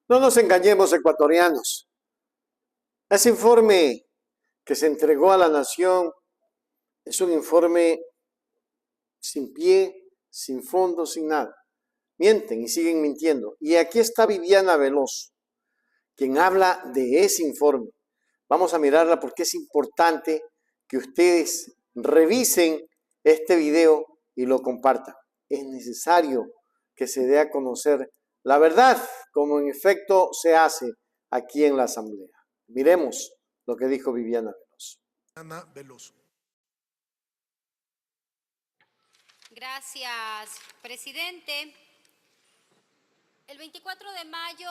No nos engañemos, ecuatorianos. Ese informe que se entregó a la nación es un informe sin pie, sin fondo, sin nada. Mienten y siguen mintiendo. Y aquí está Viviana Veloz, quien habla de ese informe. Vamos a mirarla porque es importante que ustedes revisen este video y lo compartan. Es necesario que se dé a conocer la verdad, como en efecto se hace aquí en la Asamblea. Miremos lo que dijo Viviana Veloz. Ana Veloso. Gracias, presidente. El 24 de mayo,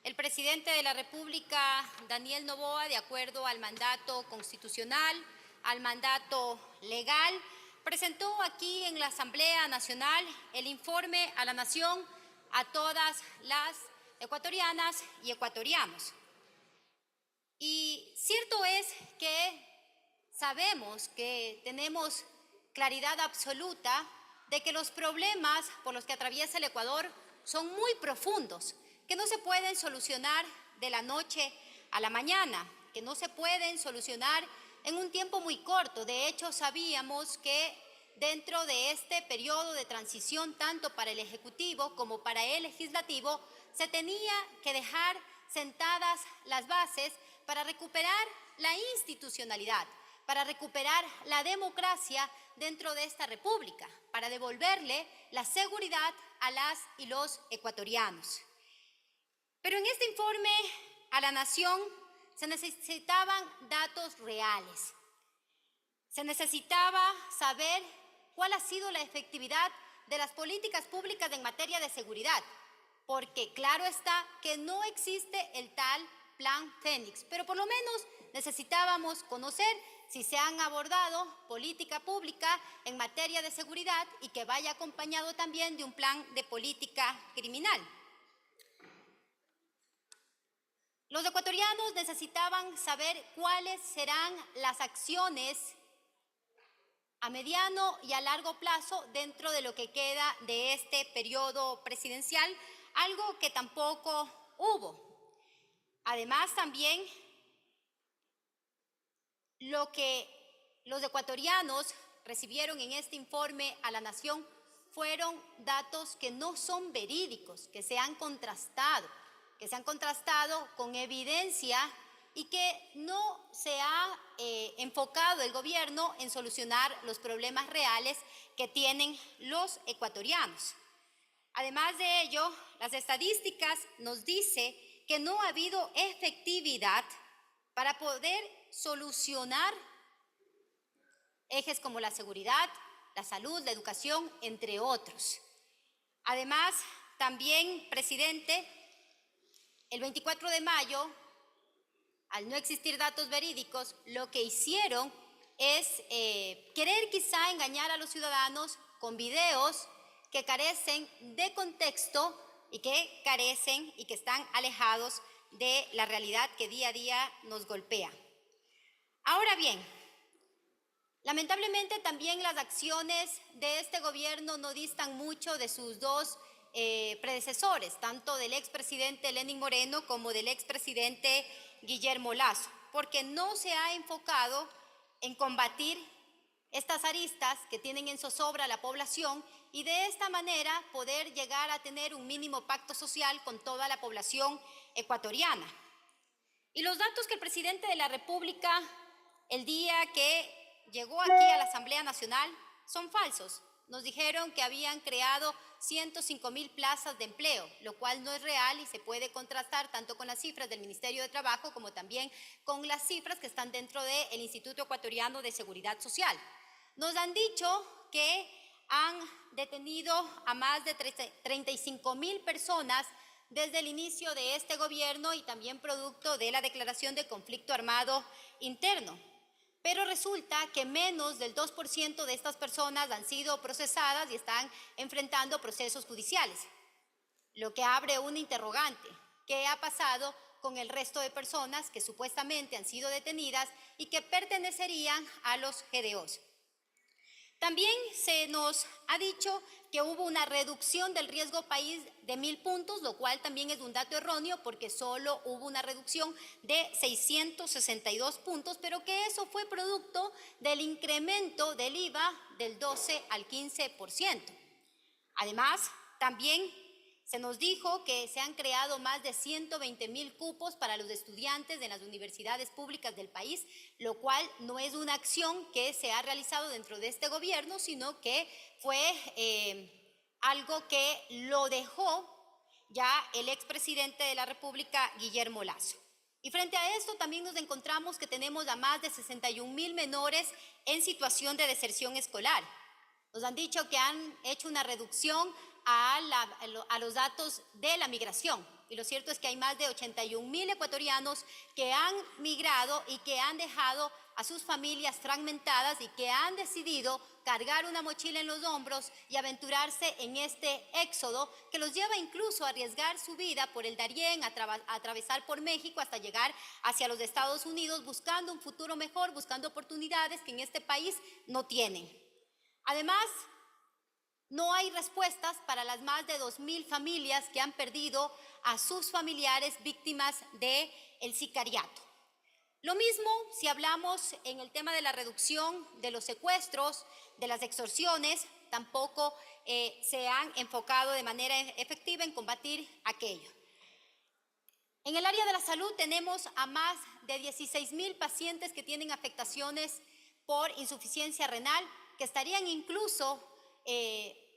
el presidente de la República, Daniel Noboa, de acuerdo al mandato constitucional, al mandato legal, presentó aquí en la Asamblea Nacional el informe a la Nación a todas las ecuatorianas y ecuatorianos. Y cierto es que sabemos que tenemos claridad absoluta de que los problemas por los que atraviesa el Ecuador son muy profundos, que no se pueden solucionar de la noche a la mañana, que no se pueden solucionar en un tiempo muy corto. De hecho, sabíamos que dentro de este periodo de transición, tanto para el Ejecutivo como para el Legislativo, se tenía que dejar sentadas las bases para recuperar la institucionalidad, para recuperar la democracia dentro de esta república, para devolverle la seguridad a las y los ecuatorianos. Pero en este informe a la nación se necesitaban datos reales. Se necesitaba saber cuál ha sido la efectividad de las políticas públicas en materia de seguridad, porque claro está que no existe el tal Plan Fénix, pero por lo menos necesitábamos conocer si se han abordado política pública en materia de seguridad y que vaya acompañado también de un plan de política criminal. Los ecuatorianos necesitaban saber cuáles serán las acciones a mediano y a largo plazo dentro de lo que queda de este periodo presidencial, algo que tampoco hubo. Además, también lo que los ecuatorianos recibieron en este informe a la nación fueron datos que no son verídicos, que se han contrastado con evidencia y que no se ha enfocado el gobierno en solucionar los problemas reales que tienen los ecuatorianos. Además de ello, las estadísticas nos dicen que no ha habido efectividad para poder solucionar ejes como la seguridad, la salud, la educación, entre otros. Además, también, presidente, el 24 de mayo, al no existir datos verídicos, lo que hicieron es querer quizá engañar a los ciudadanos con videos que carecen de contexto y que carecen y que están alejados de la realidad que día a día nos golpea. Ahora bien, lamentablemente también las acciones de este gobierno no distan mucho de sus dos predecesores, tanto del expresidente Lenín Moreno como del expresidente Guillermo Lasso, porque no se ha enfocado en combatir estas aristas que tienen en zozobra a la población y de esta manera poder llegar a tener un mínimo pacto social con toda la población ecuatoriana. Y los datos que el presidente de la República, el día que llegó aquí a la Asamblea Nacional, son falsos. Nos dijeron que habían creado 105,000 plazas de empleo, lo cual no es real y se puede contrastar tanto con las cifras del Ministerio de Trabajo como también con las cifras que están dentro del Instituto Ecuatoriano de Seguridad Social. Nos han dicho que han detenido a más de 35,000 personas desde el inicio de este gobierno y también producto de la declaración de conflicto armado interno. Pero resulta que menos del 2% de estas personas han sido procesadas y están enfrentando procesos judiciales, lo que abre una interrogante. ¿Qué ha pasado con el resto de personas que supuestamente han sido detenidas y que pertenecerían a los GDOs? También se nos ha dicho que hubo una reducción del riesgo país de 1.000 puntos, lo cual también es un dato erróneo porque solo hubo una reducción de 662 puntos, pero que eso fue producto del incremento del IVA del 12 al 15%. Además, también se nos dijo que se han creado más de 120,000 cupos para los estudiantes de las universidades públicas del país, lo cual no es una acción que se ha realizado dentro de este gobierno, sino que fue algo que lo dejó ya el expresidente de la República, Guillermo Lasso. Y frente a esto también nos encontramos que tenemos a más de 61,000 menores en situación de deserción escolar. Nos han dicho que han hecho una reducción a los datos de la migración. Y lo cierto es que hay más de 81,000 ecuatorianos que han migrado y que han dejado a sus familias fragmentadas y que han decidido cargar una mochila en los hombros y aventurarse en este éxodo que los lleva incluso a arriesgar su vida por el Darién, a atravesar por México hasta llegar hacia los Estados Unidos buscando un futuro mejor, buscando oportunidades que en este país no tienen. Además, no hay respuestas para las más de 2,000 familias que han perdido a sus familiares víctimas del sicariato. Lo mismo si hablamos en el tema de la reducción de los secuestros, de las extorsiones, tampoco se han enfocado de manera efectiva en combatir aquello. En el área de la salud tenemos a más de 16,000 pacientes que tienen afectaciones por insuficiencia renal, que estarían incluso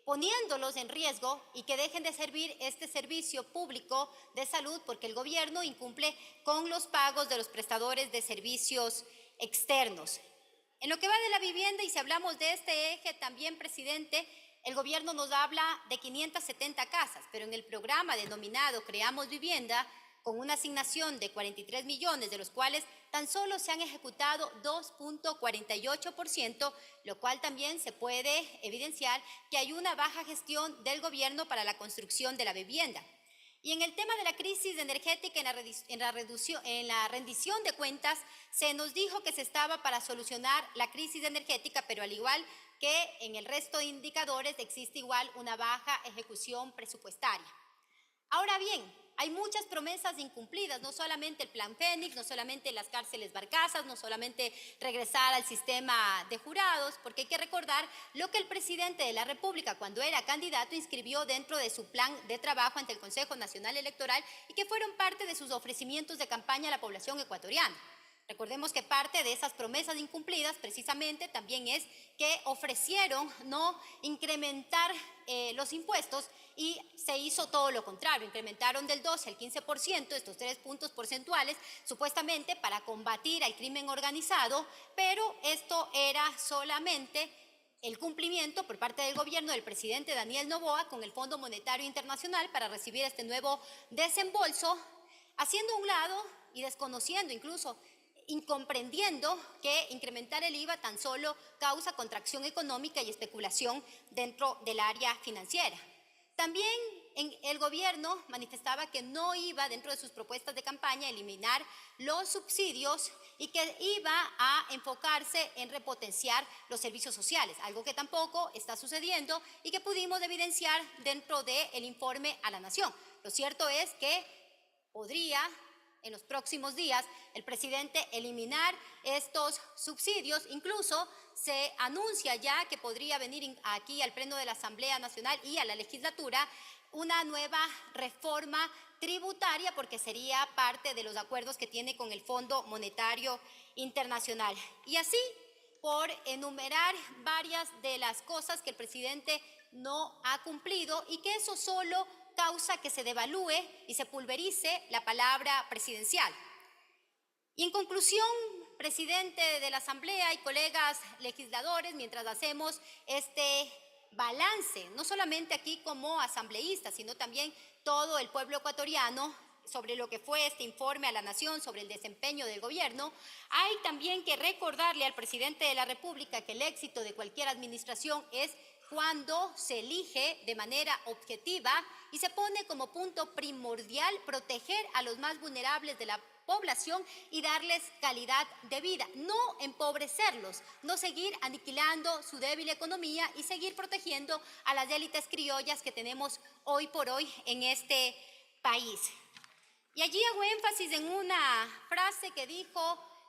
poniéndolos en riesgo y que dejen de servir este servicio público de salud porque el gobierno incumple con los pagos de los prestadores de servicios externos. En lo que va de la vivienda, y si hablamos de este eje también, presidente, el gobierno nos habla de 570 casas, pero en el programa denominado Creamos Vivienda, con una asignación de 43 millones, de los cuales tan solo se han ejecutado 2.48%, lo cual también se puede evidenciar que hay una baja gestión del gobierno para la construcción de la vivienda. Y en el tema de la crisis energética, en la rendición de cuentas, se nos dijo que se estaba para solucionar la crisis energética, pero al igual que en el resto de indicadores existe igual una baja ejecución presupuestaria. Ahora bien, hay muchas promesas incumplidas, no solamente el Plan Fénix, no solamente las cárceles barcazas, no solamente regresar al sistema de jurados, porque hay que recordar lo que el presidente de la República, cuando era candidato, inscribió dentro de su plan de trabajo ante el Consejo Nacional Electoral y que fueron parte de sus ofrecimientos de campaña a la población ecuatoriana. Recordemos que parte de esas promesas incumplidas precisamente también es que ofrecieron no incrementar los impuestos y se hizo todo lo contrario, incrementaron del 12 al 15% estos 3 puntos porcentuales supuestamente para combatir al crimen organizado, pero esto era solamente el cumplimiento por parte del gobierno del presidente Daniel Noboa con el Fondo Monetario Internacional para recibir este nuevo desembolso, haciendo a un lado y desconociendo incluso, incomprendiendo que incrementar el IVA tan solo causa contracción económica y especulación dentro del área financiera. También el gobierno manifestaba que no iba dentro de sus propuestas de campaña a eliminar los subsidios y que iba a enfocarse en repotenciar los servicios sociales, algo que tampoco está sucediendo y que pudimos evidenciar dentro del informe a la Nación. Lo cierto es que podría en los próximos días el presidente eliminar estos subsidios. Incluso se anuncia ya que podría venir aquí al Pleno de la Asamblea Nacional y a la legislatura una nueva reforma tributaria porque sería parte de los acuerdos que tiene con el Fondo Monetario Internacional. Y así, por enumerar varias de las cosas que el presidente no ha cumplido y que eso solo causa que se devalúe y se pulverice la palabra presidencial. Y en conclusión, presidente de la Asamblea y colegas legisladores, mientras hacemos este balance, no solamente aquí como asambleístas, sino también todo el pueblo ecuatoriano, sobre lo que fue este informe a la Nación sobre el desempeño del gobierno, hay también que recordarle al presidente de la República que el éxito de cualquier administración es cuando se elige de manera objetiva y se pone como punto primordial proteger a los más vulnerables de la población y darles calidad de vida, no empobrecerlos, no seguir aniquilando su débil economía y seguir protegiendo a las élites criollas que tenemos hoy por hoy en este país. Y allí hago énfasis en una frase que dijo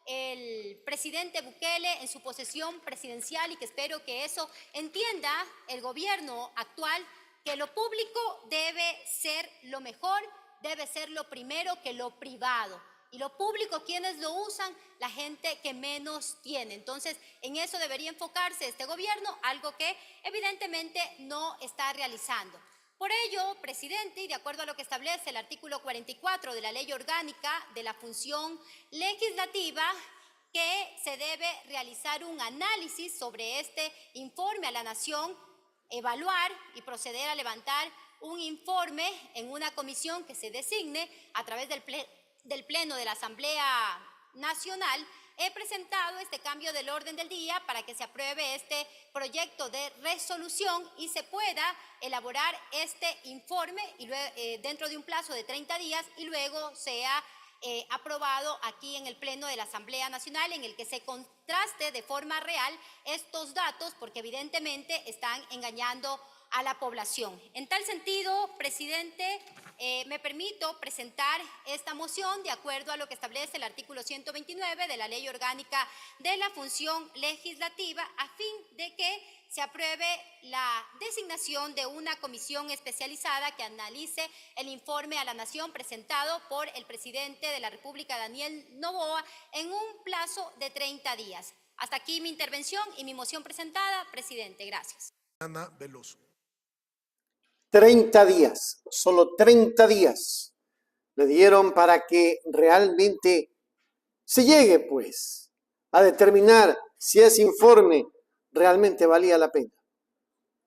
el presidente Bukele en su posesión presidencial y que espero que eso entienda el gobierno actual, que lo público debe ser lo mejor, debe ser lo primero que lo privado. Y lo público, ¿quiénes lo usan? La gente que menos tiene. Entonces, en eso debería enfocarse este gobierno, algo que evidentemente no está realizando. Por ello, presidente, y de acuerdo a lo que establece el artículo 44 de la Ley Orgánica de la Función Legislativa, que se debe realizar un análisis sobre este informe a la Nación, evaluar y proceder a levantar un informe en una comisión que se designe a través del Pleno de la Asamblea Nacional. He presentado este cambio del orden del día para que se apruebe este proyecto de resolución y se pueda elaborar este informe y luego, dentro de un plazo de 30 días y luego sea aprobado aquí en el Pleno de la Asamblea Nacional, en el que se contraste de forma real estos datos, porque evidentemente están engañando a la población. En tal sentido, presidente, me permito presentar esta moción de acuerdo a lo que establece el artículo 129 de la Ley Orgánica de la Función Legislativa, a fin de que se apruebe la designación de una comisión especializada que analice el informe a la Nación presentado por el presidente de la República, Daniel Noboa, en un plazo de 30 días. Hasta aquí mi intervención y mi moción presentada, presidente. Gracias. Ana Veloso. 30 días, solo 30 días le dieron para que realmente se llegue, pues, a determinar si ese informe realmente valía la pena.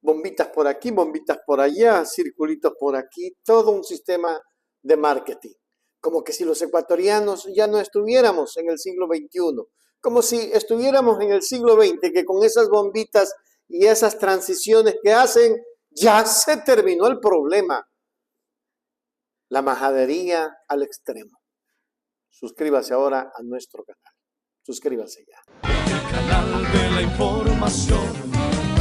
Bombitas por aquí, bombitas por allá, circulitos por aquí, todo un sistema de marketing. Como que si los ecuatorianos ya no estuviéramos en el siglo XXI, como si estuviéramos en el siglo XX, que con esas bombitas y esas transiciones que hacen, ya se terminó el problema. La majadería al extremo. Suscríbase ahora a nuestro canal. Suscríbase ya. El canal de la información.